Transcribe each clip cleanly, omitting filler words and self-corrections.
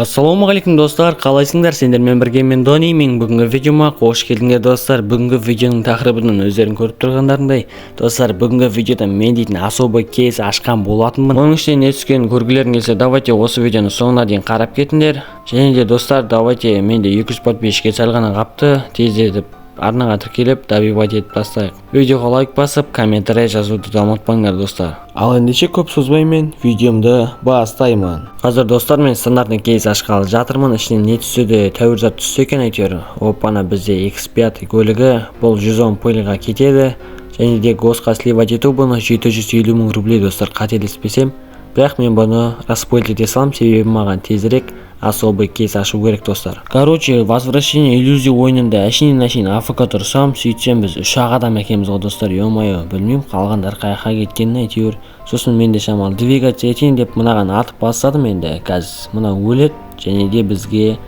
Ассалаумағалейкум достар, қалайсыңдар? Сендермен бірге мен Дони. Мен бүгінгі видеома қош келдіңдер достар. Бүгінгі видеоның тақырыбының өздерің көріп тұрғандарындай, достар, бүгінгі видеода мен дейтін особый кейс ашқан болатынмын. Оның ішіне не түскенін көргілерің келсе, давайте осы видеоны соңына дейін қарап кетіңдер. Және де достар, давайте менде 200 подписчикке сәл ғана қапты, тездетіп арнаға тіркеліп добивать етіп тастайық. Видеоға лайк басып, комментарий жазуды да ұмытпаңдар достар. Ал ендеше көп созбай мен видеомды бастаймын. Қазір достар, мен стандартный кейс ашқалы жатырмын. Ішінен не түссе де тәуір зат түссе екен әйтеуір. Опана, бізде X5 көлігі бұл 110 пылға кетеді. Және де госқа сливать ету бұны 750 мың рублей достар, қателеспесем. Бірақ мен бұны распойлт ете салам, себебі маған тезірек особый кейс ашу керек достар. Короче, возвращение иллюзии ойынында әшейін АФК тұрсам, сөйтсем біз 3 адам екенбіз ғой достар. Ё-моё, білмеймін қалғандар қаяққа кеткенін әйтеуір. Сосын мен де шамалы двигаться етейін деп мынаған атып бастадым енді. Қазір мына өлет және де бізге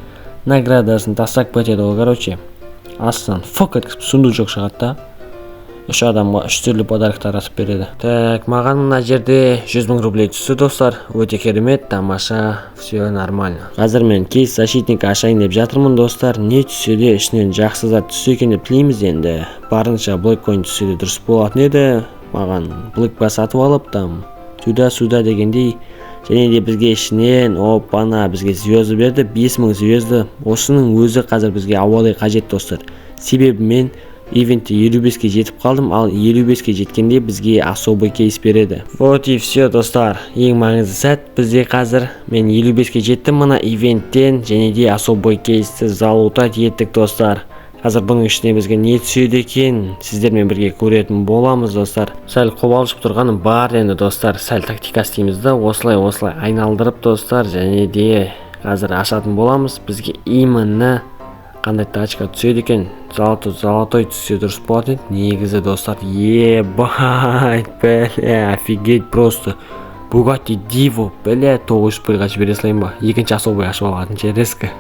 наградасын тастап кетеді ғой. Короче, астынан фок еткізіп сундучок шығады да. 3 адамға 3 түрлі подарктар атып береді. Так, маған мына жерде 100 мың рублей түсті достар. Өте керемет, тамаша, все нормально. Қазір мен кейс защитник ашайын деп жатырмын достар. Не түссе де ішінен жақсы зат түссе екен деп тілейміз енді. Барынша блэккоин түссе де дұрыс болатын еді. Маған блэкба сатып алып там сюда дегендей. Және де бізге ішінен опана бізге звезды берді, 5000 звезды. Осының өзі қазір бізге ауадай қажет достар. Себебі мен ивентте 55-ке жетіп қалдым, ал 55-ке жеткенде бізге особый кейс береді. Вот и все достар. Ең маңызды сәт бізде қазір. Мен 55-ке жеттім мына ивенттен, және де особый кейсті залутать еттік достар. Қазір бұның ішіне бізге не түседі екен, сіздермен бірге көретін боламыз достар. Сәл қобалжып тұрғаным бар енді достар. Сәл тактика істейміз да, осылай айналдырып достар, және де қазір ашатын боламыз. Бізге именно қандай тачка түседі екен, золотой түссе дұрыс болады. Негізі достар, ебать, бля, офигеть просто. Bugatti Divo, бля, 900 пылға жібере салайын ба? Екінші особый ашып алатын черескі.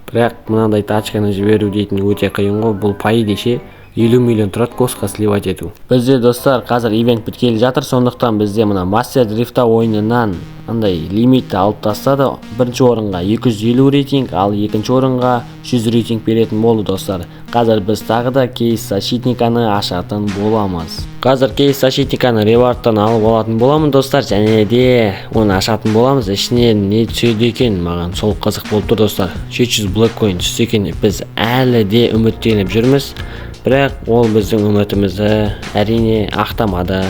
Бірақ мынандай тачканы жіберу дейтін өте қиын ғой. Бұл пай деше 50 миллион тұрады госқа сливать ету. Бізде достар қазір ивент біткелі жатыр, сондықтан бізде мына мастер дрифта ойынынан андай лимитті алып тастады. Бірінші орынға 250 рейтинг, ал екінші орынға 100 рейтинг беретін болды достар. Қазір біз тағы да кейс защитниканы ашатын боламыз. Қазір кейс защитниканы ревардтан алып алатын боламын достар, және де оны ашатын боламыз. Ішінен не түседі екен, маған сол қызық болып тұр достар. 700 блэккоин түссе екен, біз әлі де үміттеніп жүрміз. Бірақ ол біздің үмітімізді әрине ақтамады.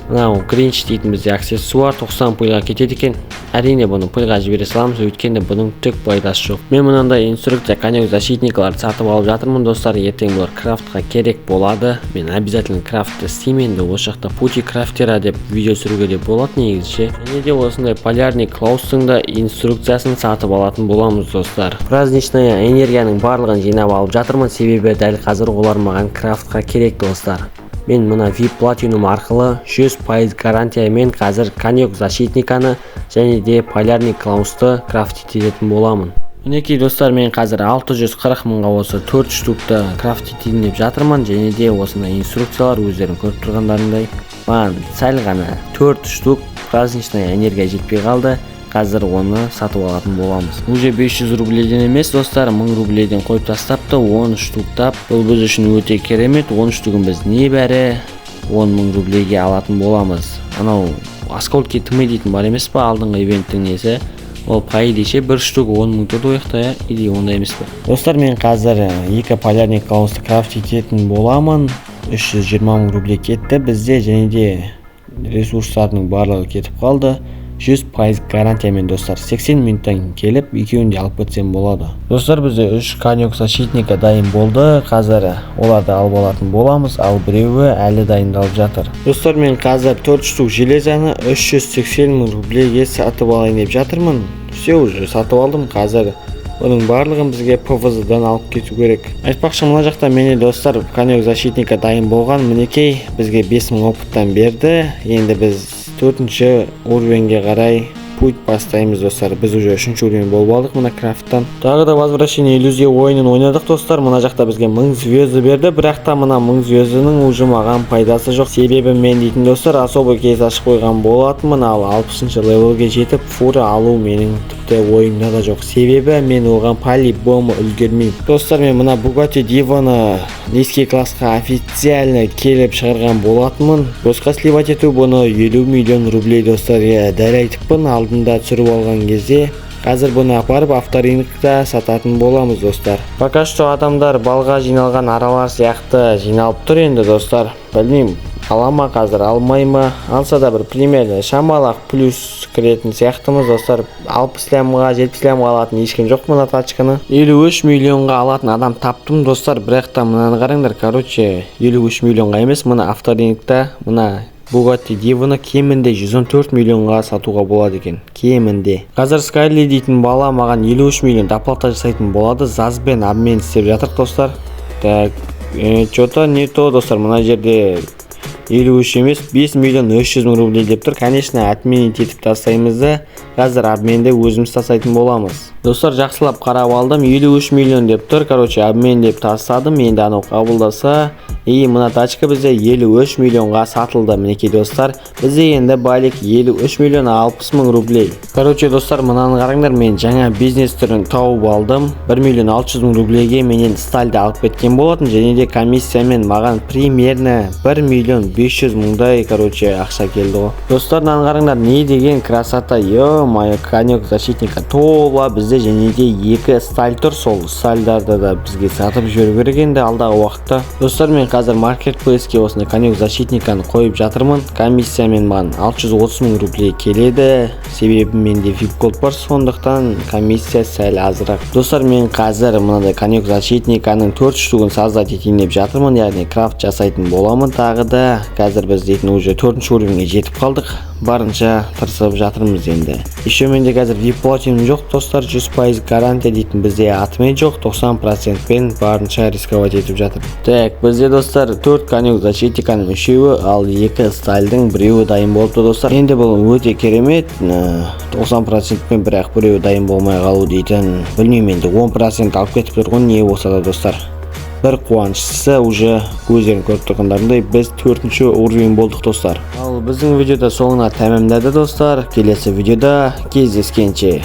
Мынау кринч дейтін бізде аксессуар 90 пылға кетеді екен. Әрине бұны пылға жібере саламыз, өйткені бұның түк пайдасы жоқ. Мен мынандай инструкция конек защитникларды сатып алып жатырмын достар. Ертең бұлар крафтқа керек болады. Мен обязательно крафтты істеймін енді. Осы жақта пути крафтера деп видео сүруге де болады негізше. Және де осындай полярный клаустың да инструкциясын сатып алатын боламыз достар. Праздничная энергияның барлығын жинап алып жатырмын, себебі дәл қазір олар маған крафтқа керек достар. Мен мына VIP Platinum арқылы 100% гарантиямен қазір конек защитниканы және де полярный клаусты крафт ететін боламын. Мінекей достар, мен қазір 640 мыңға осы 4 штукты крафт етейін деп жатырмын, және де осындай инструкциялар өздерің көріп тұрғандарындай. Маған сәл ғана 4 штук праздничная энергия жетпей қалды. Қазір оны сатып алатын боламыз. Уже 500 рублейден емес достар, 1000 рублейден қойып тастапты, 10 штуктап. Бұл біз үшін өте керемет. 10 штугын біз небәрі 10 000 рублейге алатын боламыз. Анау осколки тымы дейтін бар емес па, алдыңғы ивенттің несі. Ол пай десе 1 штук 10 000 тұрды ояқта, или ондай емес па. Достар, мен қазір 2 полярный клаусты крафт ететін боламын. 320 000 рублей кетті бізде, және де ресурстардың барлығы кетіп қалды. 100% гарантиямен достар, 80 минуттан келіп екеуін де алып кетсем болады. Достар, бізде 3 конек защитника дайын болды. Қазір оларды алып алатын боламыз, ал біреуі әлі дайындалып жатыр. Достар, мен қазір 4 штук железаны 380 000 рублейге сатып алайын деп жатырмын. Все, уже сатып алдым. Қазір оның барлығын бізге PvZ-дан алып кету керек. Айтпақшы, мына жақта менде достар конек защитника дайын болған. Мінекей бізге 5000 опыттан берді. Енді біз 4-ші уровенге қарай путь бастаймыз достар. Біз уже 3-ші уровень болып алдық мына крафттан. Тағы да возвращение иллюзия ойынын ойнадық достар. Мына жақта бізге 1000 звезды берді, бірақ та мына 1000 звездының уже маған пайдасы жоқ. Себебі мен дейтін достар особый кейс ашып қойған болатынмын, ал 60-ші левелге жетіп фура алу менің тіпті ойымда да жоқ. Себебі мен оған по-любому үлгермеймін. Достар, мен мына Bugatti Divo'ны низкий классқа официально келіп шығарған болатынмын. Босқа сливать ету бұны 50 миллион рублей, достар. Дәл айтыппын, алдында түсіріп алған кезде. Қазір бұны апарып авторынықта сататын боламыз, достар. Пока что адамдар балға жиналған аралар сияқты жиналып тұр енді, достар. Білмеймін, алама қазір, алмайма. Алса да бір примерно шамалақ плюс кіретін сияқтымыз, достар. 60 лямға, 70 лямға алатын ешкім жоқ мына тачканы. 53 миллионға алатын адам таптым, достар. Бірақ та мынаны қараңдар, короче, 53 миллионға емес, мына авторынықта мына Bugatti Divo'ны кемінде 114 миллионға сатуға болады екен. Кемінде. Қазір Скайли дейтін бала маған 53 миллион доплата жасайтын болады. Зазбен обмен істеп жатыр, достар. Так, что-то не то, достар. Мына жерде 53 емес, 5 миллион 300 мың рублей деп тұр. Конечно, отменить етіп тастаймыз да, қазір обменде өзіміз тасайтын боламыз. Достар, жақсылап қарап алдым, 53 миллион деп тұр. Короче, обмен деп тастадым. Енді анау қабылдаса, мына тачка бізде 53 миллионға сатылды. Мінекей, достар, бізде енді байлық 53 миллион 60 мың рублей. Короче, достар, мынаны қараңдар, мен жаңа бизнес түрін тауып алдым. 1 миллион 600 мың рублейге менен стальды алып кеткен болатын. Және де комиссиямен маған примерно 1 миллион 500 мыңдай, короче, ақша келді ғой. Достар, мынаны қараңдар, не деген красота. Ё-моё, конек защитника тола бізде. Және де 2 сталь тұр, сол стальдарды да бізге сатып жіберу керек енді алдағы уақытта. Достар, мен қазір маркетплейске осындай конек защитниканы қойып жатырмын. Комиссиямен маған 630 мың рублей келеді. Себебі менде VIP код бар, сондықтан комиссия сәл азырақ. Достар, мен қазір мынандай конек защитниканың 4 штугын создать етейін деп жатырмын, яғни крафт жасайтын боламын. Тағы да қазір біз дейтін уже 4-ші уровенге жетіп қалдық. Барынша тырысып жатырмыз енді. Еще менде қазір VIP платиным жоқ, достар, 100% гарантия дейтін бізде атымен жоқ, 90%-пен барынша рисковать етіп жатыр. Так, бізде, достар, 4 конек защитниканың 3-еуі, ал 2 стальдың 1-еуі дайын болыпты, достар. Енді бұл өте керемет, 90%-пен бірақ 1-еуі дайын болмай қалу дейтін. Білмеймін, енді 10% алып кетіп тұрған не болса да, достар. Бір қуаныштысы уже көздерін көріп тұрғандарындай біз 4-ші уровень болдық, достар. Ал біздің видеода соңына тәмамдады, достар. Келесі видеода кездескенше.